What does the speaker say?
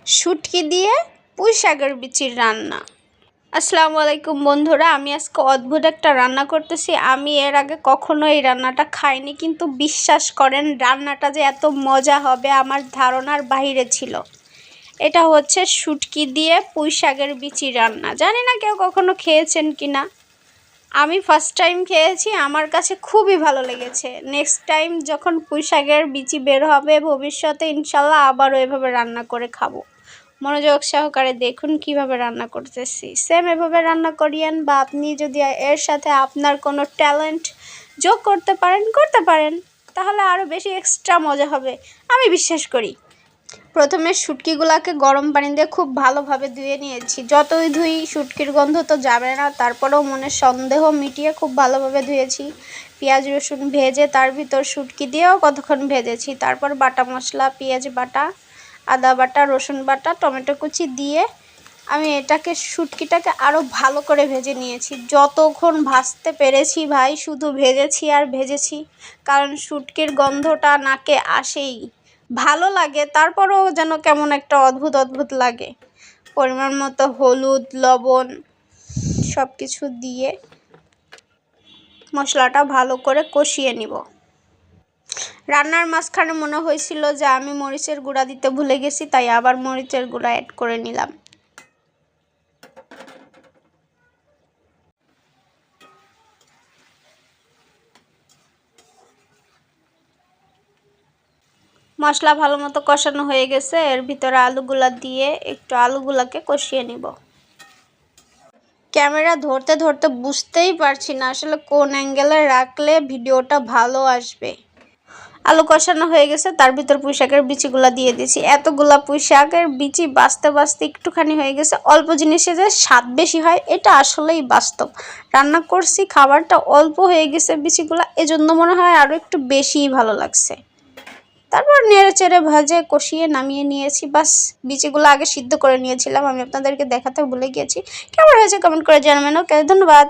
শুটকি দিয়ে পুঁই শাকের বিচির রান্না। আসসালামু আলাইকুম বন্ধুরা, আমি আজকে অদ্ভুত একটা রান্না করতেছি। আমি এর আগে কখনো এই রান্নাটা খাইনি, কিন্তু বিশ্বাস করেন রান্নাটা যে এত মজা হবে আমার ধারণার বাইরে ছিল। এটা হচ্ছে শুটকি দিয়ে পুঁই শাকের বিচির রান্না। জানি না কেউ কখনো খেয়েছেন কিনা। আমি ফার্স্ট টাইম খেয়েছি, আমার কাছে খুবই ভালো লেগেছে। নেক্সট টাইম যখন পুঁই শাকের বিচি বের হবে ভবিষ্যতে ইনশাল্লাহ আবারও এভাবে রান্না করে খাবো। মনোযোগ সহকারে দেখুন কিভাবে রান্না করতেছি। সেম এভাবে রান্না করিয়েন, বা আপনি যদি এর সাথে আপনার কোনো ট্যালেন্ট যোগ করতে পারেন, তাহলে আরও বেশি এক্সট্রা মজা হবে আমি বিশ্বাস করি। প্রথমে শুটকিগুলোকে গরম পানি দিয়ে খুব ভালোভাবে ধুয়ে নিয়েছি। যতই ধুই শুটকির গন্ধ তো যাবে না, তারপরেও মনের সন্দেহ মিটিয়ে খুব ভালোভাবে ধুয়েছি। পেঁয়াজ রসুন ভেজে তার ভিতর শুটকি দিয়েও কতক্ষণ ভেজেছি। তারপর বাটা মশলা, পেঁয়াজ বাটা, আদা বাটা, রসুন বাটা, টমেটো কুচি দিয়ে আমি শুটকিটাকে আরও ভালো করে ভেজে নিয়েছি। যতক্ষণ ভাজতে পেরেছি ভাই, শুধু ভেজেছি আর ভেজেছি, কারণ শুটকির গন্ধটা নাকে আসেই। ভালো লাগে, তারপরেও যেন কেমন একটা অদ্ভুত লাগে। পরিমাণ মতো হলুদ, লবণ সব কিছু দিয়ে মশলাটা ভালো করে কষিয়ে নিব। রান্নার মাঝখানে মনে হয়েছিল যে আমি মরিচের গুঁড়া দিতে ভুলে গেছি, তাই আবার মরিচের গুঁড়া অ্যাড করে নিলাম। মশলা ভালো মতো কষানো হয়ে গেছে, এর ভিতরে আলুগুলা দিয়ে একটু আলুগুলাকে কষিয়ে নিব। ক্যামেরা ধরতে ধরতে বুঝতেই পারছি না আসলে কোন অ্যাঙ্গেলে রাখলে ভিডিওটা ভালো আসবে। আলু কষানো হয়ে গেছে, তার ভিতর পুঁই শাকের বিচিগুলা দিয়ে দিয়েছি। এতগুলা পুঁই শাকের বিচি বাঁচতে একটুখানি হয়ে গেছে। অল্প জিনিসে যে স্বাদ বেশি হয় এটা আসলেই বাস্তব। রান্না করছি, খাবারটা অল্প হয়ে গেছে বিচিগুলা, এজন্য মনে হয় আরও একটু বেশিই ভালো লাগছে। তারপর নেড়ে চেড়ে ভাজে কষিয়ে নামিয়ে নিয়েছি। বাস, বিচিগুলো আগে সিদ্ধ করে নিয়েছিলাম, আমি আপনাদেরকে দেখাতে ভুলে গিয়েছি। কেমন হয়েছে কমেন্ট করে জানাবেন। ওকে, ধন্যবাদ।